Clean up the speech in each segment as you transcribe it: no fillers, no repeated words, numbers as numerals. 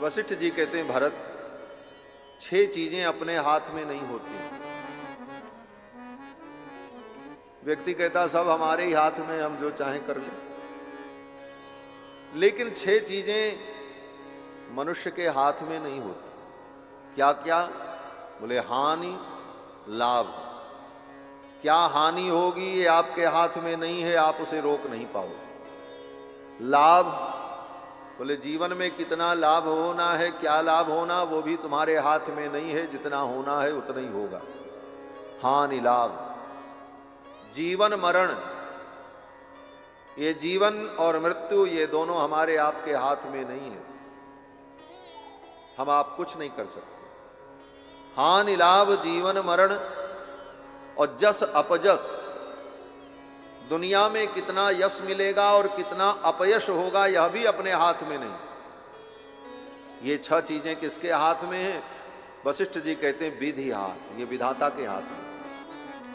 वशिष्ठ जी कहते हैं भरत, 6 चीजें अपने हाथ में नहीं होती। व्यक्ति कहता सब हमारे ही हाथ में, हम जो चाहें कर लें। लेकिन 6 चीजें मनुष्य के हाथ में नहीं होती। क्या क्या? बोले हानि, लाभ। क्या हानि होगी ये आपके हाथ में नहीं है, आप उसे रोक नहीं पाओगे। लाभ, बोले जीवन में कितना लाभ होना है, क्या लाभ होना, वो भी तुम्हारे हाथ में नहीं है, जितना होना है उतना ही होगा। हानि लाभ। जीवन मरण, ये जीवन और मृत्यु ये दोनों हमारे आपके हाथ में नहीं है, हम आप कुछ नहीं कर सकते। हानि लाभ, जीवन मरण और जस अपजस, दुनिया में कितना यश मिलेगा और कितना अपयश होगा यह भी अपने हाथ में नहीं। ये 6 चीजें किसके हाथ में हैं? वशिष्ठ जी कहते हैं विधि हाथ, ये विधाता के हाथ में।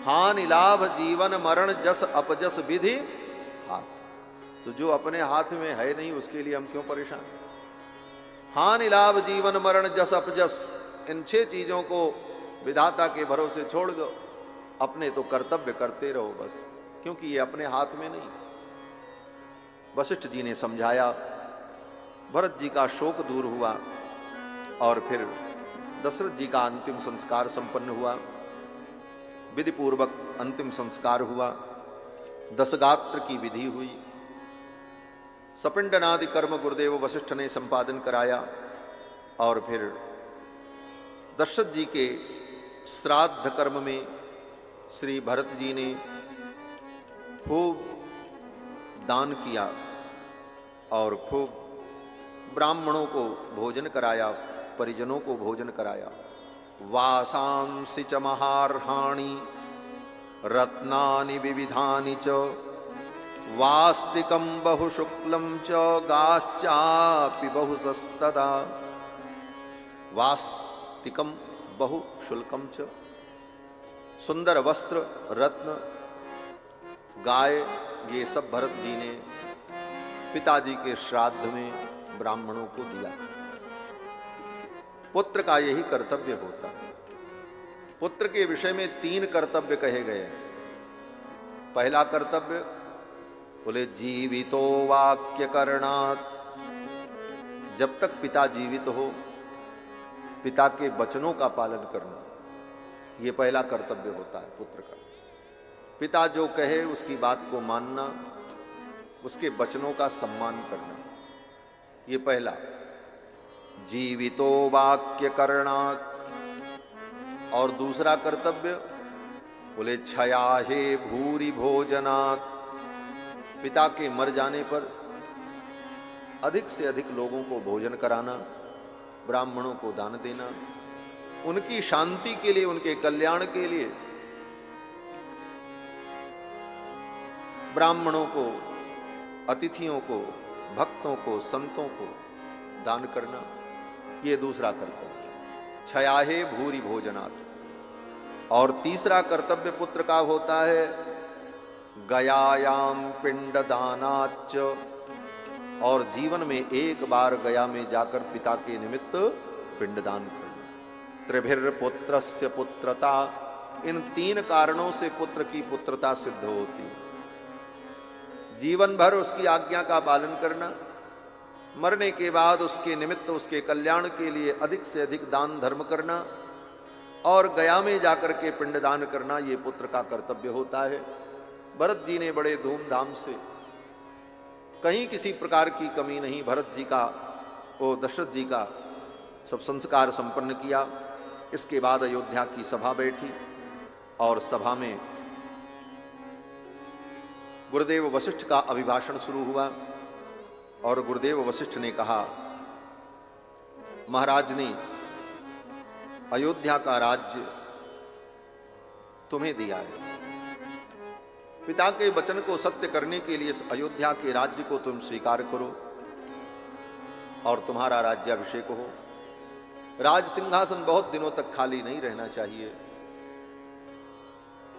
हानि लाभ, जीवन मरण, जस अपजस, विधि हाथ। तो जो अपने हाथ में है नहीं उसके लिए हम क्यों परेशान? हानि लाभ, जीवन मरण, जस अपजस, इन 6 चीजों को विधाता के भरोसे छोड़ दो, अपने तो कर्तव्य करते रहो बस, क्योंकि ये अपने हाथ में नहीं। वशिष्ठ जी ने समझाया, भरत जी का शोक दूर हुआ और फिर दशरथ जी का अंतिम संस्कार संपन्न हुआ। विधि पूर्वक अंतिम संस्कार हुआ, दशगात्र की विधि हुई, सपिंडनादि कर्म गुरुदेव वशिष्ठ ने संपादन कराया और फिर दशरथ जी के श्राद्ध कर्म में श्री भरत जी ने खूब दान किया और खूब ब्राह्मणों को भोजन कराया, परिजनों को भोजन कराया। वासांसि च महार्हाणि रत्नानि विविधानि च वास्तिकं बहु शुक्लं च गाश्चापि बहुशस्तदा। वास्तिकं बहु शुल्कं च, सुंदर वस्त्र, रत्न, गाय, ये सब भरत जी ने पिताजी के श्राद्ध में ब्राह्मणों को दिया। पुत्र का यही कर्तव्य होता है। पुत्र के विषय में 3 कर्तव्य कहे गए। पहला कर्तव्य बोले जीवितो वाक्य करणात्, जब तक पिता जीवित हो पिता के वचनों का पालन करना, ये पहला कर्तव्य होता है पुत्र का। पिता जो कहे उसकी बात को मानना, उसके वचनों का सम्मान करना, ये पहला। जीवितो वाक्य करणात्। और दूसरा कर्तव्य बोले क्षयाहे भूरि भोजनात्, पिता के मर जाने पर अधिक से अधिक लोगों को भोजन कराना, ब्राह्मणों को दान देना, उनकी शांति के लिए, उनके कल्याण के लिए ब्राह्मणों को, अतिथियों को, भक्तों को, संतों को दान करना, ये दूसरा कर्तव्य। क्षयाहे भूरि भोजनात्। और तीसरा कर्तव्य पुत्र का होता है गयायाम पिंडदानाच्च, और जीवन में एक बार गया में जाकर पिता के निमित्त पिंडदान करना। त्रिभिर पुत्रस्य पुत्रता, इन 3 कारणों से पुत्र की पुत्रता सिद्ध होती है। जीवन भर उसकी आज्ञा का पालन करना, मरने के बाद उसके निमित्त, उसके कल्याण के लिए अधिक से अधिक दान धर्म करना, और गया में जाकर के पिंडदान करना, ये पुत्र का कर्तव्य होता है। भरत जी ने बड़े धूमधाम से, कहीं किसी प्रकार की कमी नहीं, भरत जी का, वो दशरथ जी का सब संस्कार संपन्न किया। इसके बाद अयोध्या की सभा बैठी और सभा में गुरुदेव वशिष्ठ का अभिभाषण शुरू हुआ। और गुरुदेव वशिष्ठ ने कहा, महाराज ने अयोध्या का राज्य तुम्हें दिया है, पिता के वचन को सत्य करने के लिए इस अयोध्या के राज्य को तुम स्वीकार करो और तुम्हारा राज्याभिषेक हो। राज सिंहासन बहुत दिनों तक खाली नहीं रहना चाहिए,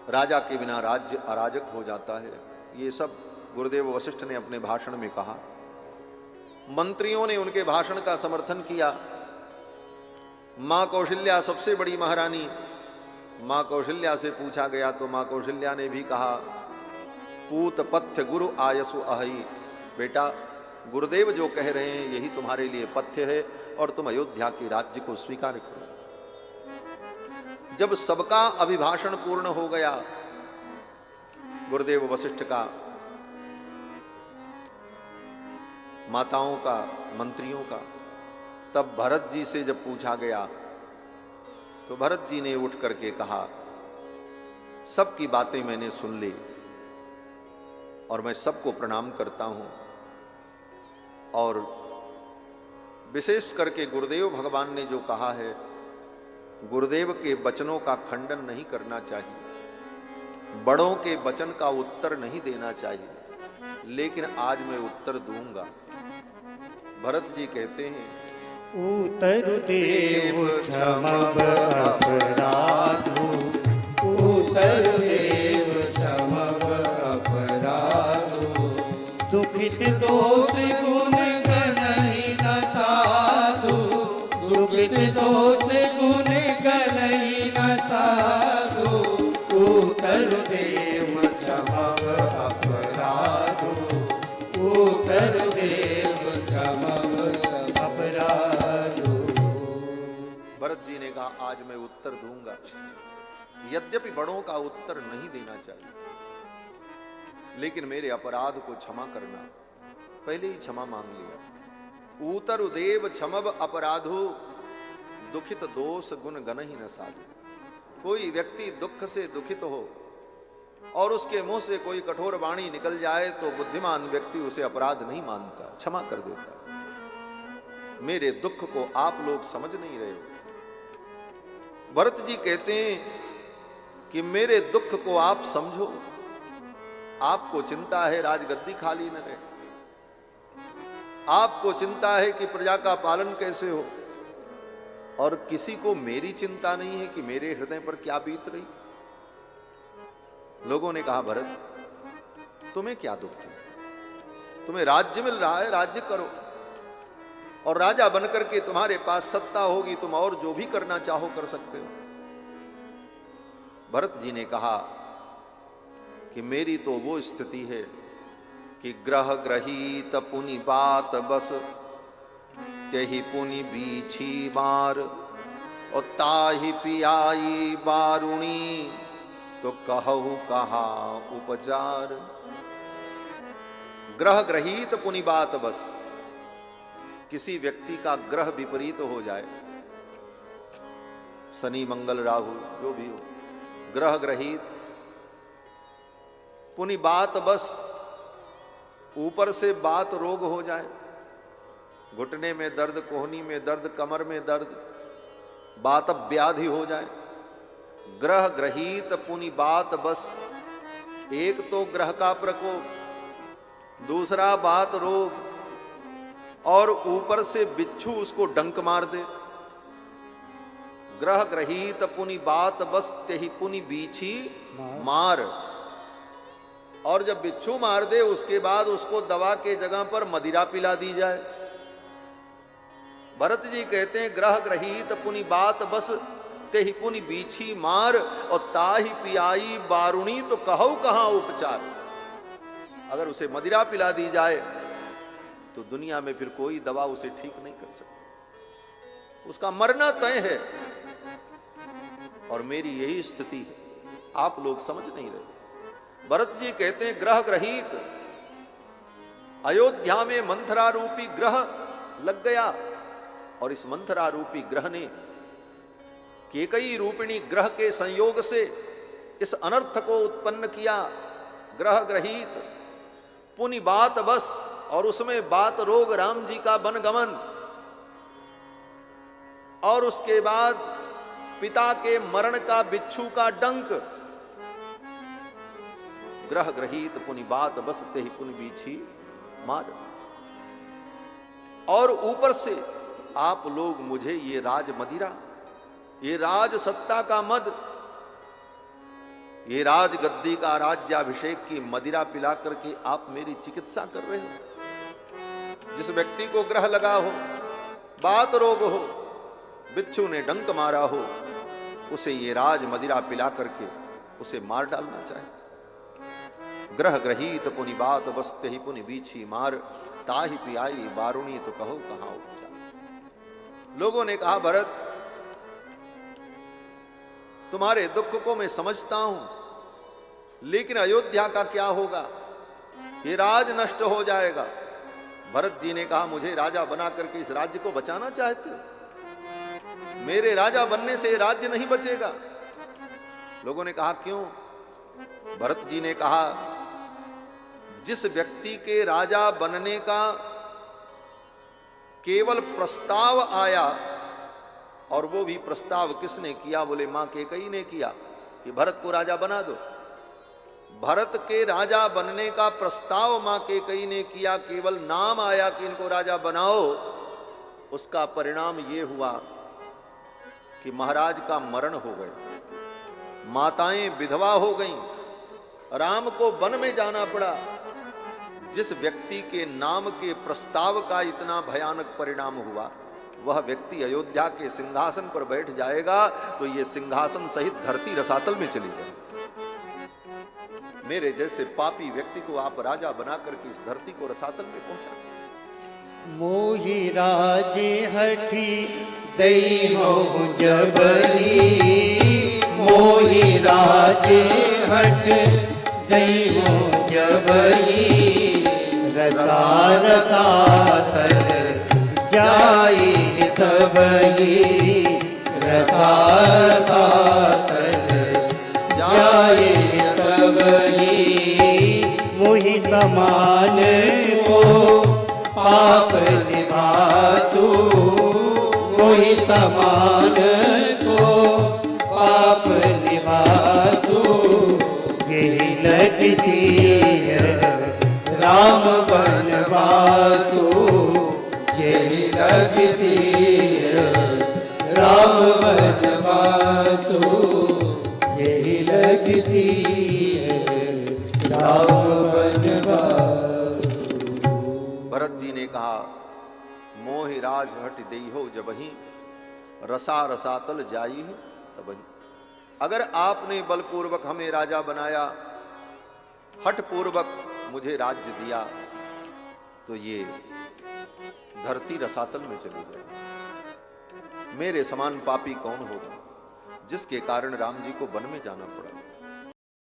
राजा के बिना राज्य अराजक हो जाता है। ये सब गुरुदेव वशिष्ठ ने अपने भाषण में कहा। मंत्रियों ने उनके भाषण का समर्थन किया। मां कौशल्या सबसे बड़ी महारानी, मां कौशल्या से पूछा गया तो मां कौशल्या ने भी कहा, पूत पथ्य गुरु आयसु अहि, बेटा गुरुदेव जो कह रहे हैं यही तुम्हारे लिए पथ्य है और तुम अयोध्या के राज्य को स्वीकार करो। जब सबका अभिभाषण पूर्ण हो गया, गुरुदेव वशिष्ठ का, माताओं का, मंत्रियों का, तब भरत जी से जब पूछा गया तो भरत जी ने उठ करके कहा, सबकी बातें मैंने सुन ली और मैं सबको प्रणाम करता हूं, और विशेष करके गुरुदेव भगवान ने जो कहा है, गुरुदेव के वचनों का खंडन नहीं करना चाहिए, बड़ों के वचन का उत्तर नहीं देना चाहिए, लेकिन आज मैं उत्तर दूंगा। भरत जी कहते हैं, उत्तर देव क्षमब अपराधो, उत्तर देव क्षमब अपराधो, दुखित दोष गुण गनहि न साधु, दुखित दोष गुण गनहि न साधु, उत्तर देव क्षमब अपराधो, उत्तर देव क्षमब अपराधो। भरत जी ने कहा, आज मैं उत्तर दूंगा, यद्यपि बड़ों का उत्तर नहीं देना चाहिए, लेकिन मेरे अपराध को क्षमा करना। पहले ही क्षमा मांग लिया। ऊतर देव क्षमब अपराधो, दुखित दोष गुण गनहि न साधु। कोई व्यक्ति दुख से दुखित हो और उसके मुंह से कोई कठोर वाणी निकल जाए तो बुद्धिमान व्यक्ति उसे अपराध नहीं मानता, क्षमा कर देता। मेरे दुख को आप लोग समझ नहीं रहे हो। भरत जी कहते हैं कि मेरे दुख को आप समझो। आपको चिंता है राजगद्दी खाली न रहे, आपको चिंता है कि प्रजा का पालन कैसे हो, और किसी को मेरी चिंता नहीं है कि मेरे हृदय पर क्या बीत रही। लोगों ने कहा, भरत तुम्हें क्या दुख है, तुम्हें राज्य मिल रहा है, राज्य करो, और राजा बनकर के तुम्हारे पास सत्ता होगी, तुम और जो भी करना चाहो कर सकते हो। भरत जी ने कहा कि मेरी तो वो स्थिति है कि ग्रह ग्रहीत पुनि बात बस, त्यहि पुनि बीछी बार, और ताहि पियाई बारुणी, तो कहु कहा उपचार। ग्रह ग्रहीत पुनि बात बस, किसी व्यक्ति का ग्रह विपरीत हो जाए, शनि मंगल राहु जो भी हो, ग्रह ग्रहीत, पुनि बात बस, ऊपर से बात रोग हो जाए, घुटने में दर्द, कोहनी में दर्द, कमर में दर्द, बात व्याधि हो जाए। ग्रह ग्रहीत पुनि बात बस, एक तो ग्रह का प्रकोप, दूसरा बात रोग, और ऊपर से बिच्छू उसको डंक मार दे। ग्रह ग्रहीत पुनि बात बस, त्यहि पुनि बीछी मार। और जब बिच्छू मार दे उसके बाद उसको दवा के जगह पर मदिरा पिला दी जाए। भरत जी कहते हैं, ग्रह ग्रहीत पुनि बात बस, त्यहि पुनि बीछी मार, और ताहि पियाई बारुणी, तो कहु कहां उपचार। अगर उसे मदिरा पिला दी जाए तो दुनिया में फिर कोई दवा उसे ठीक नहीं कर सकती, उसका मरना तय है। और मेरी यही स्थिति है, आप लोग समझ नहीं रहे। भरत जी कहते हैं, ग्रह ग्रहीत, अयोध्या में मंथरा रूपी ग्रह लग गया, और इस मंथरा रूपी ग्रह ने केकई रूपिणी ग्रह के संयोग से इस अनर्थ को उत्पन्न किया। ग्रह ग्रहीत पुनि बात बस, और उसमें बात रोग राम जी का वनगमन, और उसके बाद पिता के मरण का बिच्छू का डंक। ग्रह ग्रहीत पुनि बात बस, त्यहि पुनि बीछी मार। और ऊपर से आप लोग मुझे ये राज मदिरा, ये राज सत्ता का मद, ये राज गद्दी का राज्याभिषेक की मदिरा पिला करके आप मेरी चिकित्सा कर रहे हो। जिस व्यक्ति को ग्रह लगा हो, बात रोग हो, बिच्छू ने डंक मारा हो, उसे ये राज मदिरा पिला करके उसे मार डालना चाहे। ग्रह ग्रहीत पुनि बात बसते ही पुनि बीछी मार, ताहि पियाई बारुणी तो कहो कहां उपचार। लोगों ने कहा, भरत तुम्हारे दुख को मैं समझता हूं, लेकिन अयोध्या का क्या होगा? ये राज नष्ट हो जाएगा। भरत जी ने कहा, मुझे राजा बना करके इस राज्य को बचाना चाहते हो? मेरे राजा बनने से राज्य नहीं बचेगा। लोगों ने कहा, क्यों? भरत जी ने कहा, जिस व्यक्ति के राजा बनने का केवल प्रस्ताव आया, और वो भी प्रस्ताव किसने किया? बोले मां कैकेयी ने किया कि भरत को राजा बना दो। भरत के राजा बनने का प्रस्ताव मां कैकेयी ने किया, केवल नाम आया कि इनको राजा बनाओ। उसका परिणाम ये हुआ कि महाराज का मरण हो गया, माताएं विधवा हो गईं, राम को वन में जाना पड़ा। जिस व्यक्ति के नाम के प्रस्ताव का इतना भयानक परिणाम हुआ, वह व्यक्ति अयोध्या के सिंहासन पर बैठ जाएगा तो ये सिंहासन सहित धरती रसातल में चली जाए। मेरे जैसे पापी व्यक्ति को आप राजा बना करके इस धरती को रसातल में पहुंचा। मोहि राजे हठी दई हो जबरी, मोहि राजे हठ दई हो जबरी, रसा रसातल जाई तबई, रसा रसातल जाई तबई। मोहि समान को पाप निवासु, मोहि समान को पाप निवासु, यही लगिसी राम बनवासु, यही लगिसी राम बनवासु, यही लगिसी राम बनवासु। भरत जी ने कहा, मोहि राज हट देहो जबहि, रसा रसातल जाई तबहि। अगर आपने बलपूर्वक हमें राजा बनाया, हठ पूर्वक मुझे राज्य दिया, तो ये धरती रसातल में चली जाए। मेरे समान पापी कौन होगा जिसके कारण राम जी को वन में जाना पड़ा?